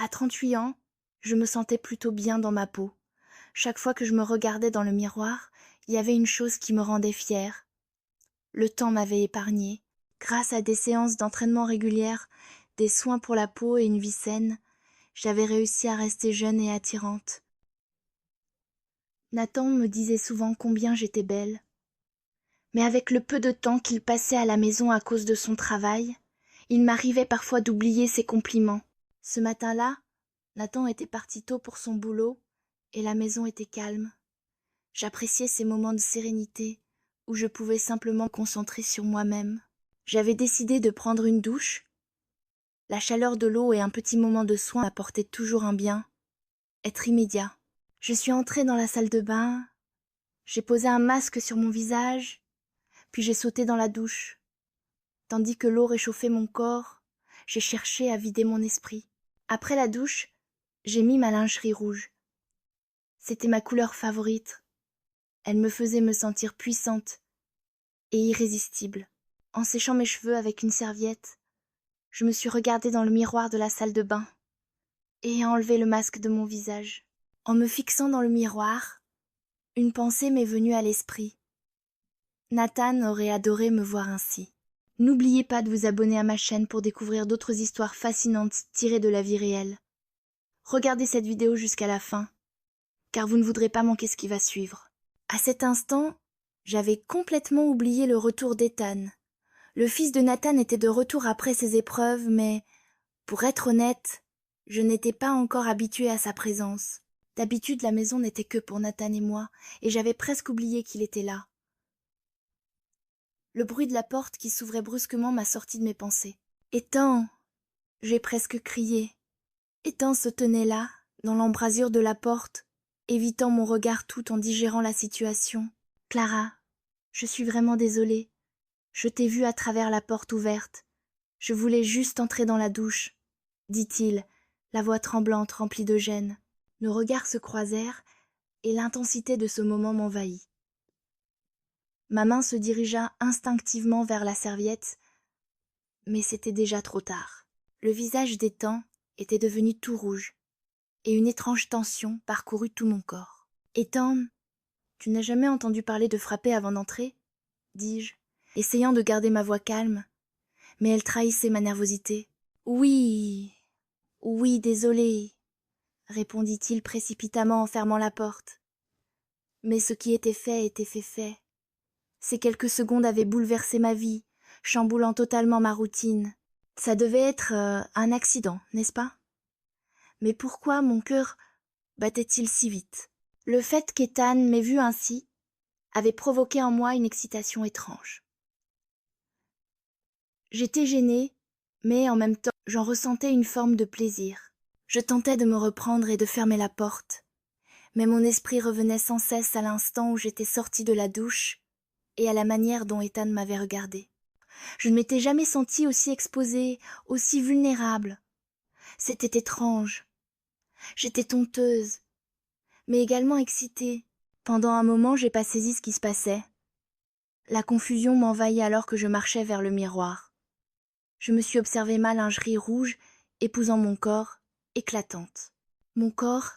À 38 ans, je me sentais plutôt bien dans ma peau. Chaque fois que je me regardais dans le miroir, il y avait une chose qui me rendait fière. Le temps m'avait épargnée. Grâce à des séances d'entraînement régulières, des soins pour la peau et une vie saine, j'avais réussi à rester jeune et attirante. Nathan me disait souvent combien j'étais belle. Mais avec le peu de temps qu'il passait à la maison à cause de son travail, il m'arrivait parfois d'oublier ses compliments. Ce matin-là, Nathan était parti tôt pour son boulot et la maison était calme. J'appréciais ces moments de sérénité où je pouvais simplement me concentrer sur moi-même. J'avais décidé de prendre une douche. La chaleur de l'eau et un petit moment de soin m'apportaient toujours un bien, être immédiat. Je suis entrée dans la salle de bain, j'ai posé un masque sur mon visage, puis j'ai sauté dans la douche. Tandis que l'eau réchauffait mon corps, j'ai cherché à vider mon esprit. Après la douche, j'ai mis ma lingerie rouge. C'était ma couleur favorite. Elle me faisait me sentir puissante et irrésistible. En séchant mes cheveux avec une serviette, je me suis regardée dans le miroir de la salle de bain et ai enlevé le masque de mon visage. En me fixant dans le miroir, une pensée m'est venue à l'esprit. Nathan aurait adoré me voir ainsi. N'oubliez pas de vous abonner à ma chaîne pour découvrir d'autres histoires fascinantes tirées de la vie réelle. Regardez cette vidéo jusqu'à la fin, car vous ne voudrez pas manquer ce qui va suivre. À cet instant, j'avais complètement oublié le retour d'Ethan. Le fils de Nathan était de retour après ses épreuves, mais, pour être honnête, je n'étais pas encore habituée à sa présence. D'habitude, la maison n'était que pour Nathan et moi, et j'avais presque oublié qu'il était là. Le bruit de la porte qui s'ouvrait brusquement m'a sorti de mes pensées. « Ethan !» j'ai presque crié. Ethan se tenait là, dans l'embrasure de la porte, évitant mon regard tout en digérant la situation. « Clara, je suis vraiment désolée. Je t'ai vue à travers la porte ouverte. Je voulais juste entrer dans la douche, » dit-il, la voix tremblante remplie de gêne. Nos regards se croisèrent et l'intensité de ce moment m'envahit. Ma main se dirigea instinctivement vers la serviette, mais c'était déjà trop tard. Le visage d'Ethan était devenu tout rouge, et une étrange tension parcourut tout mon corps. « Ethan, tu n'as jamais entendu parler de frapper avant d'entrer ?» dis-je, essayant de garder ma voix calme, mais elle trahissait ma nervosité. « Oui, désolé, » répondit-il précipitamment en fermant la porte. Mais ce qui était fait. Ces quelques secondes avaient bouleversé ma vie, chamboulant totalement ma routine. Ça devait être un accident, n'est-ce pas? Mais pourquoi mon cœur battait-il si vite? Le fait qu'Ethan m'ait vu ainsi avait provoqué en moi une excitation étrange. J'étais gênée, mais en même temps, j'en ressentais une forme de plaisir. Je tentais de me reprendre et de fermer la porte, mais mon esprit revenait sans cesse à l'instant où j'étais sortie de la douche et à la manière dont Ethan m'avait regardée. Je ne m'étais jamais sentie aussi exposée, aussi vulnérable. C'était étrange. J'étais honteuse, mais également excitée. Pendant un moment, j'ai pas saisi ce qui se passait. La confusion m'envahit alors que je marchais vers le miroir. Je me suis observé ma lingerie rouge, épousant mon corps, éclatante. Mon corps,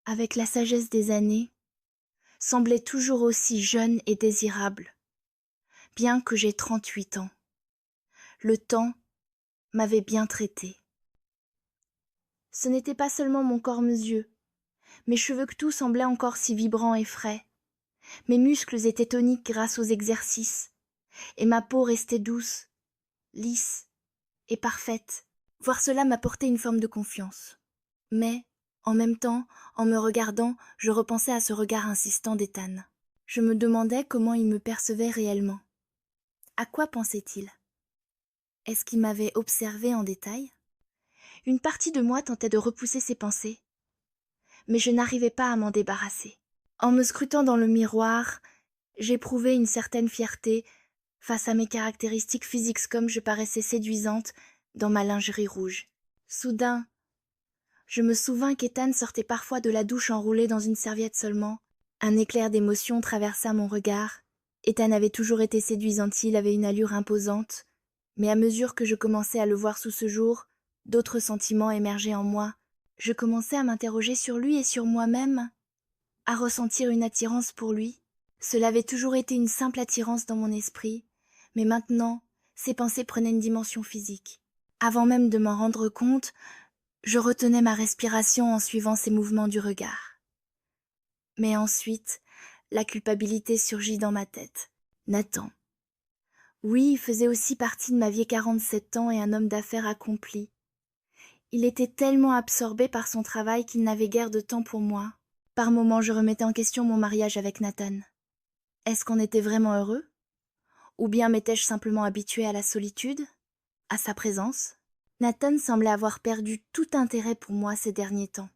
avec la sagesse des années, semblait toujours aussi jeune et désirable, bien que j'aie 38 ans. Le temps m'avait bien traité. Ce n'était pas seulement mon corps meuseux, mes cheveux que tout semblaient encore si vibrants et frais. Mes muscles étaient toniques grâce aux exercices, et ma peau restait douce, lisse et parfaite. Voir cela m'apportait une forme de confiance. Mais, en même temps, en me regardant, je repensais à ce regard insistant d'Ethan. Je me demandais comment il me percevait réellement. À quoi pensait-il? Est-ce qu'il m'avait observé en détail? Une partie de moi tentait de repousser ces pensées, mais je n'arrivais pas à m'en débarrasser. En me scrutant dans le miroir, j'éprouvais une certaine fierté face à mes caractéristiques physiques comme je paraissais séduisante dans ma lingerie rouge. Soudain, je me souvins qu'Ethan sortait parfois de la douche enroulé dans une serviette seulement. Un éclair d'émotion traversa mon regard. Ethan avait toujours été séduisant, il avait une allure imposante, mais à mesure que je commençais à le voir sous ce jour, D'autres sentiments émergeaient en moi. Je commençais à m'interroger sur lui et sur moi-même, à ressentir une attirance pour lui. Cela avait toujours été une simple attirance dans mon esprit, mais maintenant, ces pensées prenaient une dimension physique. Avant même de m'en rendre compte, je retenais ma respiration en suivant ces mouvements du regard. Mais ensuite, la culpabilité surgit dans ma tête. Nathan. Oui, il faisait aussi partie de ma vie 47 ans et un homme d'affaires accompli. Il était tellement absorbé par son travail qu'il n'avait guère de temps pour moi. Par moments, je remettais en question mon mariage avec Nathan. Est-ce qu'on était vraiment heureux? Ou bien m'étais-je simplement habituée à la solitude? À sa présence? Nathan semblait avoir perdu tout intérêt pour moi ces derniers temps.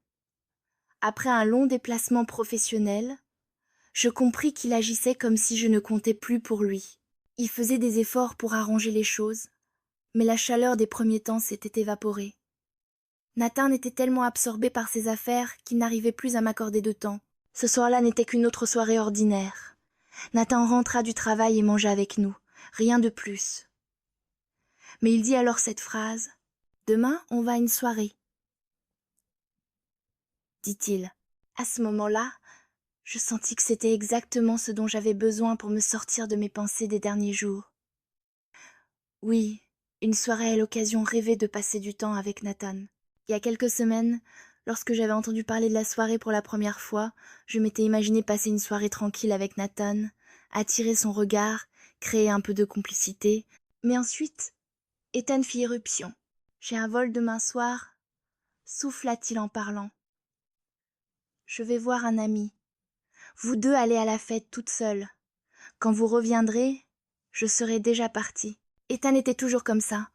Après un long déplacement professionnel, je compris qu'il agissait comme si je ne comptais plus pour lui. Il faisait des efforts pour arranger les choses, mais la chaleur des premiers temps s'était évaporée. Nathan était tellement absorbé par ses affaires qu'il n'arrivait plus à m'accorder de temps. Ce soir-là n'était qu'une autre soirée ordinaire. Nathan rentra du travail et mangea avec nous. Rien de plus. Mais il dit alors cette phrase. « Demain, on va à une soirée. » dit-il. À ce moment-là, je sentis que c'était exactement ce dont j'avais besoin pour me sortir de mes pensées des derniers jours. Oui, une soirée à l'occasion rêvée de passer du temps avec Nathan. Il y a quelques semaines, lorsque j'avais entendu parler de la soirée pour la première fois, je m'étais imaginé passer une soirée tranquille avec Nathan, attirer son regard, créer un peu de complicité. Mais ensuite, Ethan fit éruption. J'ai un vol demain soir, souffla-t-il en parlant. Je vais voir un ami. Vous deux allez à la fête toute seule. Quand vous reviendrez, je serai déjà partie. Ethan était toujours comme ça.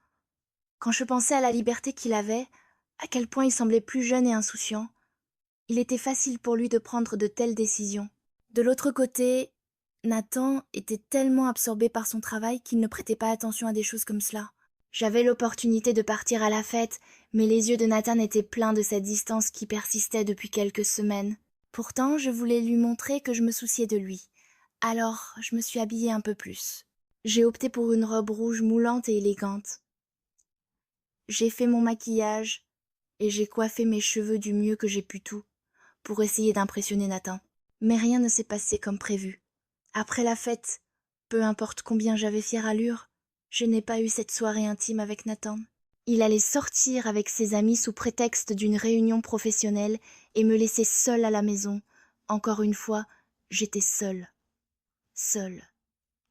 Quand je pensais à la liberté qu'il avait, à quel point il semblait plus jeune et insouciant, il était facile pour lui de prendre de telles décisions. De l'autre côté, Nathan était tellement absorbé par son travail qu'il ne prêtait pas attention à des choses comme cela. J'avais l'opportunité de partir à la fête, mais les yeux de Nathan étaient pleins de cette distance qui persistait depuis quelques semaines. Pourtant, je voulais lui montrer que je me souciais de lui. Alors, je me suis habillée un peu plus. J'ai opté pour une robe rouge moulante et élégante. J'ai fait mon maquillage et j'ai coiffé mes cheveux du mieux que j'ai pu tout, pour essayer d'impressionner Nathan. Mais rien ne s'est passé comme prévu. Après la fête, peu importe combien j'avais fière allure, je n'ai pas eu cette soirée intime avec Nathan. Il allait sortir avec ses amis sous prétexte d'une réunion professionnelle et me laisser seule à la maison. Encore une fois, j'étais seule. Seule.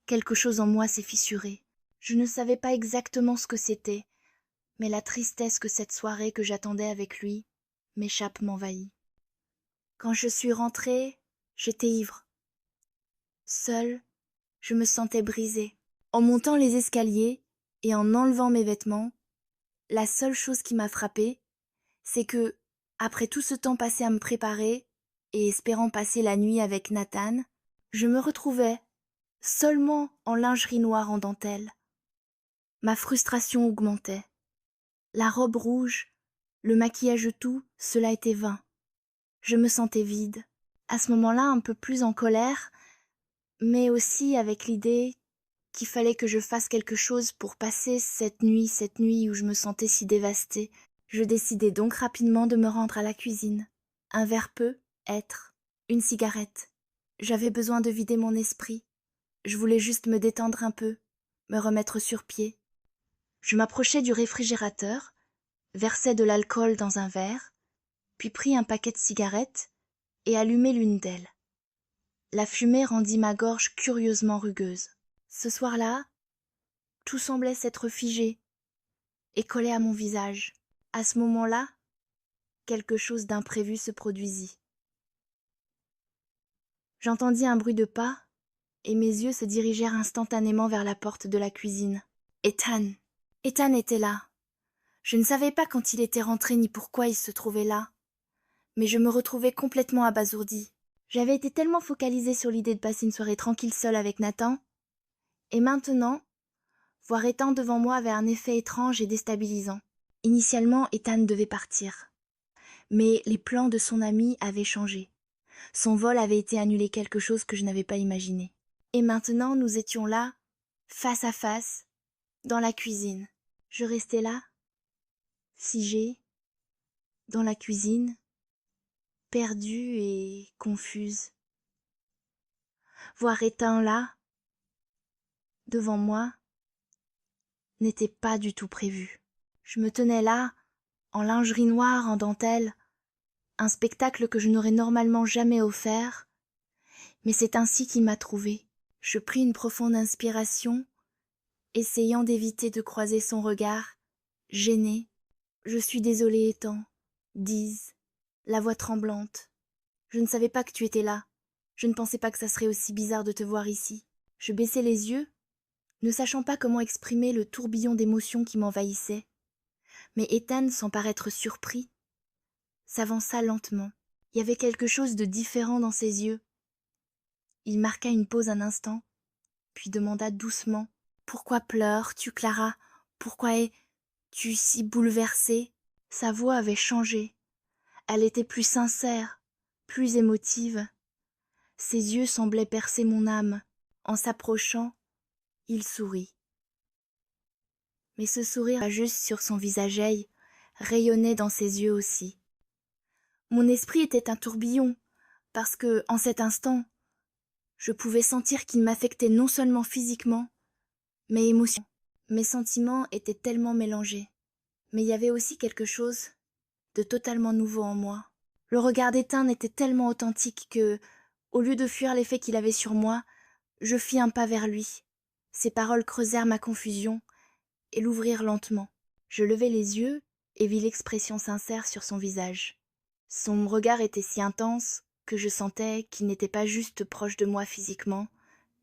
Quelque chose en moi s'est fissuré. Je ne savais pas exactement ce que c'était, mais la tristesse que cette soirée que j'attendais avec lui m'échappe m'envahit. Quand je suis rentrée, j'étais ivre. Seule, je me sentais brisée. En montant les escaliers et en enlevant mes vêtements, la seule chose qui m'a frappée, c'est que, après tout ce temps passé à me préparer et espérant passer la nuit avec Nathan, je me retrouvais seulement en lingerie noire en dentelle. Ma frustration augmentait. La robe rouge, le maquillage tout, cela était vain. Je me sentais vide. À ce moment-là, un peu plus en colère, mais aussi avec l'idée qu'il fallait que je fasse quelque chose pour passer cette nuit où je me sentais si dévastée. Je décidai donc rapidement de me rendre à la cuisine. Un verre peut être, une cigarette. J'avais besoin de vider mon esprit. Je voulais juste me détendre un peu, me remettre sur pied. Je m'approchai du réfrigérateur, versai de l'alcool dans un verre, puis pris un paquet de cigarettes et allumai l'une d'elles. La fumée rendit ma gorge curieusement rugueuse. Ce soir-là, tout semblait s'être figé et collé à mon visage. À ce moment-là, quelque chose d'imprévu se produisit. J'entendis un bruit de pas et mes yeux se dirigèrent instantanément vers la porte de la cuisine. Ethan. Ethan était là. Je ne savais pas quand il était rentré ni pourquoi il se trouvait là, mais je me retrouvais complètement abasourdie. J'avais été tellement focalisée sur l'idée de passer une soirée tranquille seule avec Nathan, et maintenant, voir Ethan devant moi avait un effet étrange et déstabilisant. Initialement, Ethan devait partir. Mais les plans de son ami avaient changé. Son vol avait été annulé, quelque chose que je n'avais pas imaginé. Et maintenant, nous étions là, face à face, dans la cuisine. Je restais là, figée, dans la cuisine, perdue et confuse. Voir Ethan là, devant moi, n'était pas du tout prévu. Je me tenais là, en lingerie noire, en dentelle, un spectacle que je n'aurais normalement jamais offert, mais c'est ainsi qu'il m'a trouvée. Je pris une profonde inspiration, essayant d'éviter de croiser son regard, gênée. Je suis désolée, Ethan, dis, la voix tremblante. Je ne savais pas que tu étais là. Je ne pensais pas que ça serait aussi bizarre de te voir ici. Je baissai les yeux, ne sachant pas comment exprimer le tourbillon d'émotions qui m'envahissait. Mais Ethan, sans paraître surpris, s'avança lentement. Il y avait quelque chose de différent dans ses yeux. Il marqua une pause un instant, puis demanda doucement: « Pourquoi pleures-tu, Clara? Pourquoi es-tu si bouleversée ?» Sa voix avait changé. Elle était plus sincère, plus émotive. Ses yeux semblaient percer mon âme. En s'approchant, il sourit. Mais ce sourire, pas juste sur son visage, rayonnait dans ses yeux aussi. Mon esprit était un tourbillon, parce que, en cet instant, je pouvais sentir qu'il m'affectait non seulement physiquement, mais émotionnellement. Mes sentiments étaient tellement mélangés. Mais il y avait aussi quelque chose de totalement nouveau en moi. Le regard d'Ethan était tellement authentique que, au lieu de fuir l'effet qu'il avait sur moi, je fis un pas vers lui. Ses paroles creusèrent ma confusion et l'ouvrirent lentement. Je levai les yeux et vis l'expression sincère sur son visage. Son regard était si intense que je sentais qu'il n'était pas juste proche de moi physiquement,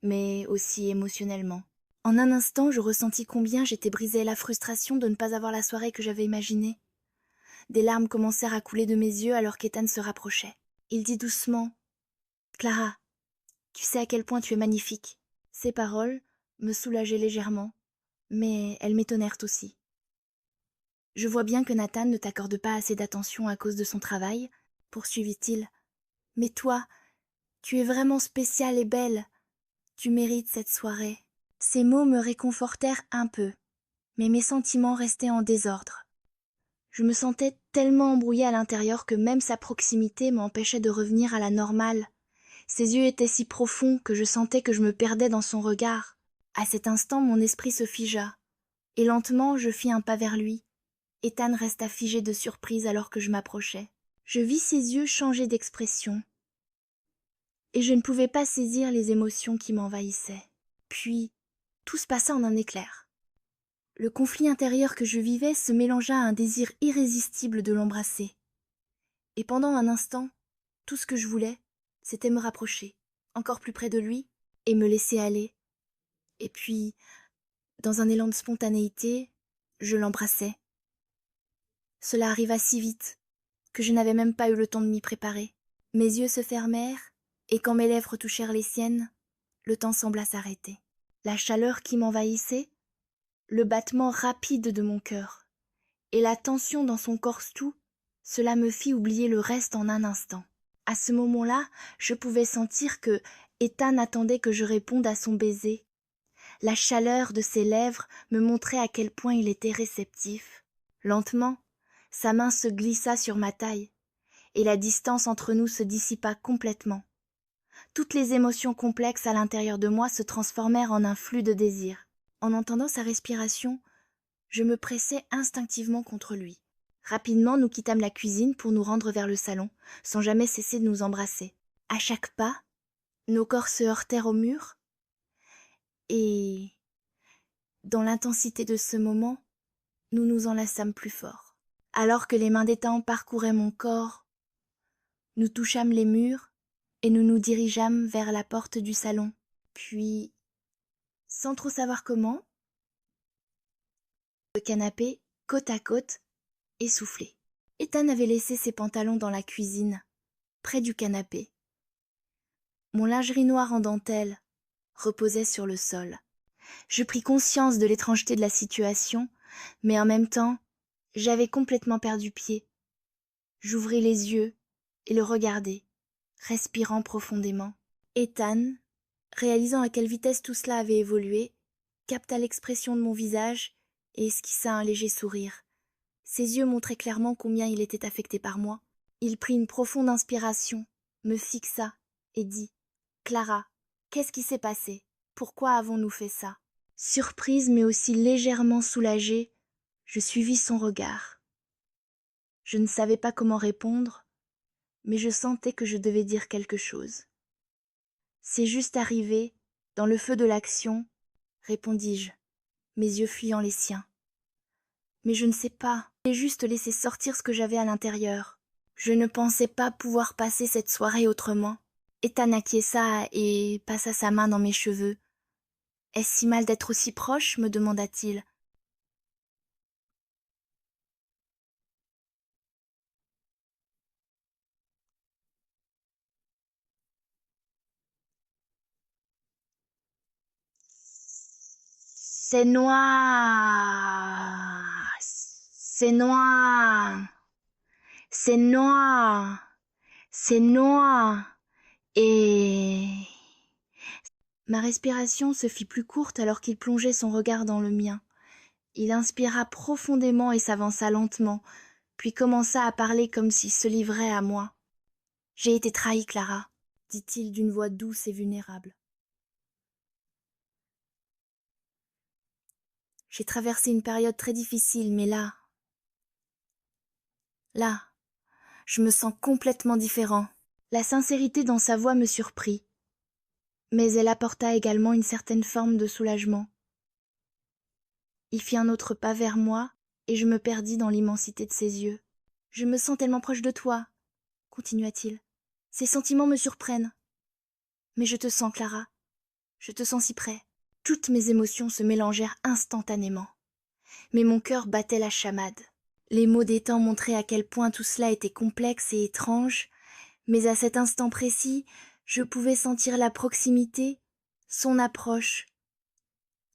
mais aussi émotionnellement. En un instant, je ressentis combien j'étais brisée à la frustration de ne pas avoir la soirée que j'avais imaginée. Des larmes commencèrent à couler de mes yeux alors qu'Ethan se rapprochait. Il dit doucement: « Clara, tu sais à quel point tu es magnifique. » Ces paroles me soulageaient légèrement, mais elles m'étonnèrent aussi. « Je vois bien que Nathan ne t'accorde pas assez d'attention à cause de son travail, » poursuivit-il. « Mais toi, tu es vraiment spéciale et belle. Tu mérites cette soirée. » Ces mots me réconfortèrent un peu, mais mes sentiments restaient en désordre. Je me sentais tellement embrouillée à l'intérieur que même sa proximité m'empêchait de revenir à la normale. Ses yeux étaient si profonds que je sentais que je me perdais dans son regard. À cet instant, mon esprit se figea, et lentement je fis un pas vers lui. Ethan resta figé de surprise alors que je m'approchais. Je vis ses yeux changer d'expression, et je ne pouvais pas saisir les émotions qui m'envahissaient. Puis, tout se passa en un éclair. Le conflit intérieur que je vivais se mélangea à un désir irrésistible de l'embrasser. Et pendant un instant, tout ce que je voulais, c'était me rapprocher, encore plus près de lui, et me laisser aller. Et puis, dans un élan de spontanéité, je l'embrassai. Cela arriva si vite que je n'avais même pas eu le temps de m'y préparer. Mes yeux se fermèrent, et quand mes lèvres touchèrent les siennes, le temps sembla s'arrêter. La chaleur qui m'envahissait, le battement rapide de mon cœur, et la tension dans son corps tout, cela me fit oublier le reste en un instant. À ce moment-là, je pouvais sentir que Ethan attendait que je réponde à son baiser. La chaleur de ses lèvres me montrait à quel point il était réceptif. Lentement, sa main se glissa sur ma taille, et la distance entre nous se dissipa complètement. Toutes les émotions complexes à l'intérieur de moi se transformèrent en un flux de désir. En entendant sa respiration, je me pressai instinctivement contre lui. Rapidement, nous quittâmes la cuisine pour nous rendre vers le salon, sans jamais cesser de nous embrasser. À chaque pas, nos corps se heurtèrent au mur, et, dans l'intensité de ce moment, nous nous enlaçâmes plus fort. Alors que les mains d'Ethan parcouraient mon corps, nous touchâmes les murs et nous nous dirigeâmes vers la porte du salon. Puis, sans trop savoir comment, le canapé, côte à côte, essoufflé. Ethan avait laissé ses pantalons dans la cuisine, près du canapé. Mon lingerie noire en dentelle reposait sur le sol. Je pris conscience de l'étrangeté de la situation, mais en même temps, j'avais complètement perdu pied. J'ouvris les yeux et le regardai, respirant profondément. Ethan, réalisant à quelle vitesse tout cela avait évolué, capta l'expression de mon visage et esquissa un léger sourire. Ses yeux montraient clairement combien il était affecté par moi. Il prit une profonde inspiration, me fixa et dit « Clara, qu'est-ce qui s'est passé? Pourquoi avons-nous fait ça ?» Surprise mais aussi légèrement soulagée, je suivis son regard. Je ne savais pas comment répondre, mais je sentais que je devais dire quelque chose. « C'est juste arrivé, dans le feu de l'action, » répondis-je, mes yeux fuyant les siens. Mais je ne sais pas, j'ai juste laissé sortir ce que j'avais à l'intérieur. Je ne pensais pas pouvoir passer cette soirée autrement. Ethan acquiesça et passa sa main dans mes cheveux. « Est-ce si mal d'être aussi proche ?» me demanda-t-il. C'est noir, c'est noir, c'est noir, c'est noir, et... Ma respiration se fit plus courte alors qu'il plongeait son regard dans le mien. Il inspira profondément et s'avança lentement, puis commença à parler comme s'il se livrait à moi. « J'ai été trahi, Clara, » dit-il d'une voix douce et vulnérable. J'ai traversé une période très difficile, mais là, je me sens complètement différent. La sincérité dans sa voix me surprit, mais elle apporta également une certaine forme de soulagement. Il fit un autre pas vers moi, et je me perdis dans l'immensité de ses yeux. « Je me sens tellement proche de toi, » continua-t-il. « Ces sentiments me surprennent. Mais je te sens, Clara. Je te sens si près. » Toutes mes émotions se mélangèrent instantanément. Mais mon cœur battait la chamade. Les mots d'Ethan montraient à quel point tout cela était complexe et étrange, mais à cet instant précis, je pouvais sentir la proximité, son approche,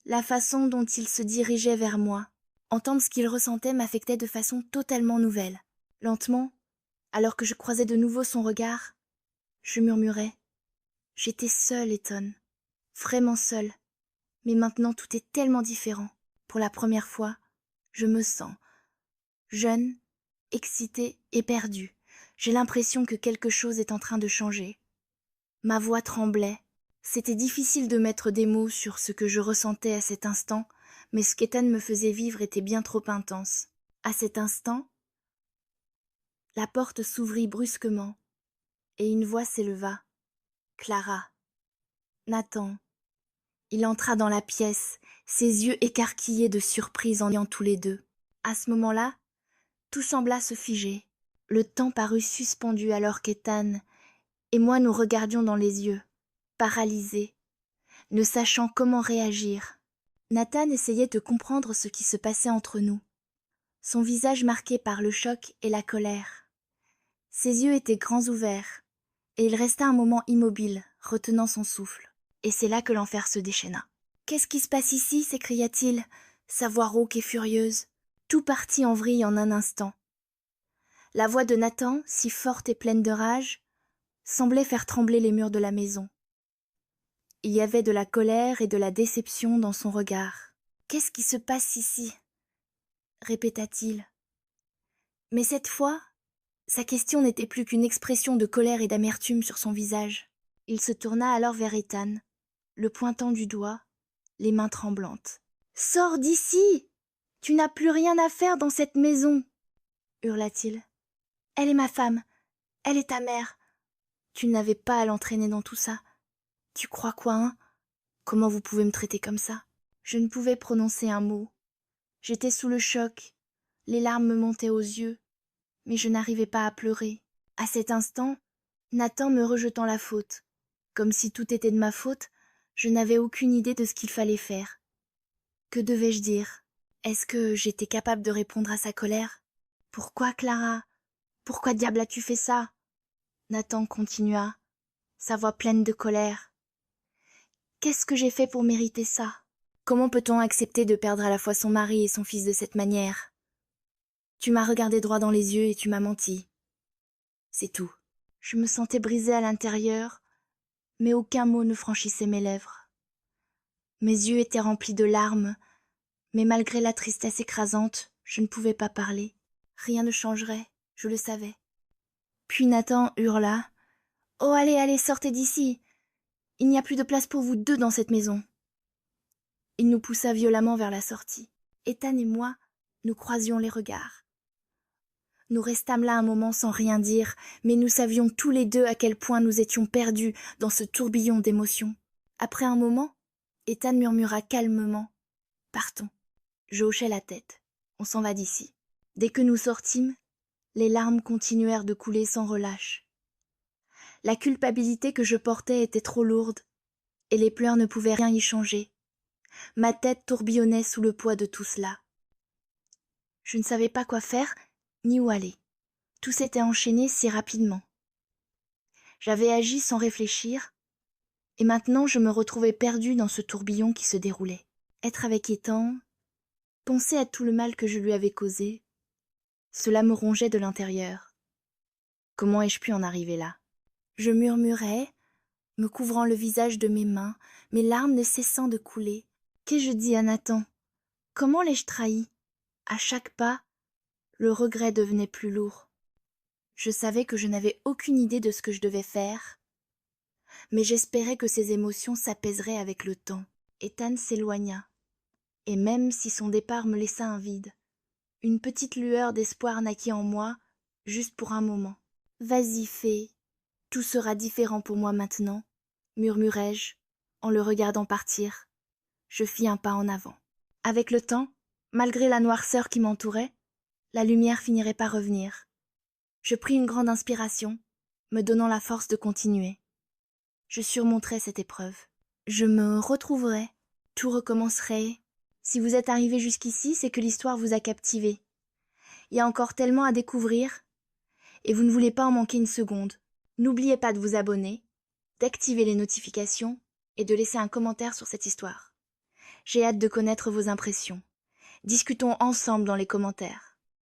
la façon dont il se dirigeait vers moi. Entendre ce qu'il ressentait m'affectait de façon totalement nouvelle. Lentement, alors que je croisais de nouveau son regard, je murmurais « J'étais seule, Ethan, vraiment seule, mais maintenant tout est tellement différent. Pour la première fois, je me sens jeune, excitée et perdue. J'ai l'impression que quelque chose est en train de changer. » Ma voix tremblait. C'était difficile de mettre des mots sur ce que je ressentais à cet instant, mais ce qu'Ethan me faisait vivre était bien trop intense. À cet instant, la porte s'ouvrit brusquement, et une voix s'éleva. « Clara. » Nathan. Il entra dans la pièce, ses yeux écarquillés de surprise en voyant tous les deux. À ce moment-là, tout sembla se figer. Le temps parut suspendu alors qu'Ethan et moi nous regardions dans les yeux, paralysés, ne sachant comment réagir. Nathan essayait de comprendre ce qui se passait entre nous, son visage marqué par le choc et la colère. Ses yeux étaient grands ouverts, et il resta un moment immobile, retenant son souffle. Et c'est là que l'enfer se déchaîna. « Qu'est-ce qui se passe ici ?» s'écria-t-il, sa voix rauque et furieuse. Tout partit en vrille en un instant. La voix de Nathan, si forte et pleine de rage, semblait faire trembler les murs de la maison. Il y avait de la colère et de la déception dans son regard. « Qu'est-ce qui se passe ici ?» répéta-t-il. Mais cette fois, sa question n'était plus qu'une expression de colère et d'amertume sur son visage. Il se tourna alors vers Ethan, le pointant du doigt, les mains tremblantes. « Sors d'ici! Tu n'as plus rien à faire dans cette maison !» hurla-t-il. « Elle est ma femme, elle est ta mère. Tu n'avais pas à l'entraîner dans tout ça. Tu crois quoi, hein? Comment vous pouvez me traiter comme ça ?» Je ne pouvais prononcer un mot. J'étais sous le choc, les larmes me montaient aux yeux, mais je n'arrivais pas à pleurer. À cet instant, Nathan me rejetant la faute. Comme si tout était de ma faute, je n'avais aucune idée de ce qu'il fallait faire. Que devais-je dire? Est-ce que j'étais capable de répondre à sa colère? « Pourquoi, Clara? Pourquoi diable as-tu fait ça ?» Nathan continua, sa voix pleine de colère. « Qu'est-ce que j'ai fait pour mériter ça? Comment peut-on accepter de perdre à la fois son mari et son fils de cette manière? Tu m'as regardé droit dans les yeux et tu m'as menti. C'est tout. » Je me sentais brisée à l'intérieur, mais aucun mot ne franchissait mes lèvres. Mes yeux étaient remplis de larmes, mais malgré la tristesse écrasante, je ne pouvais pas parler. Rien ne changerait, je le savais. Puis Nathan hurla. « Oh, allez, allez, sortez d'ici! Il n'y a plus de place pour vous deux dans cette maison. » Il nous poussa violemment vers la sortie. Ethan et moi, nous croisions les regards. Nous restâmes là un moment sans rien dire, mais nous savions tous les deux à quel point nous étions perdus dans ce tourbillon d'émotions. Après un moment, Ethan murmura calmement « Partons ». Je hochai la tête. On s'en va d'ici. Dès que nous sortîmes, les larmes continuèrent de couler sans relâche. La culpabilité que je portais était trop lourde, et les pleurs ne pouvaient rien y changer. Ma tête tourbillonnait sous le poids de tout cela. Je ne savais pas quoi faire, ni où aller. Tout s'était enchaîné si rapidement. J'avais agi sans réfléchir, et maintenant je me retrouvais perdue dans ce tourbillon qui se déroulait. Être avec Ethan, penser à tout le mal que je lui avais causé, cela me rongeait de l'intérieur. Comment ai-je pu en arriver là? Je murmurais, me couvrant le visage de mes mains, mes larmes ne cessant de couler. Qu'ai-je dit à Nathan? Comment l'ai-je trahi? À chaque pas, le regret devenait plus lourd. Je savais que je n'avais aucune idée de ce que je devais faire, mais j'espérais que ces émotions s'apaiseraient avec le temps. Ethan s'éloigna, et même si son départ me laissa un vide, une petite lueur d'espoir naquit en moi, juste pour un moment. « Vas-y, fée, tout sera différent pour moi maintenant, » murmurai-je, en le regardant partir. Je fis un pas en avant. Avec le temps, malgré la noirceur qui m'entourait, la lumière finirait par revenir. Je pris une grande inspiration, me donnant la force de continuer. Je surmonterai cette épreuve. Je me retrouverai, tout recommencerait. Si vous êtes arrivé jusqu'ici, c'est que l'histoire vous a captivé. Il y a encore tellement à découvrir, et vous ne voulez pas en manquer une seconde. N'oubliez pas de vous abonner, d'activer les notifications et de laisser un commentaire sur cette histoire. J'ai hâte de connaître vos impressions. Discutons ensemble dans les commentaires.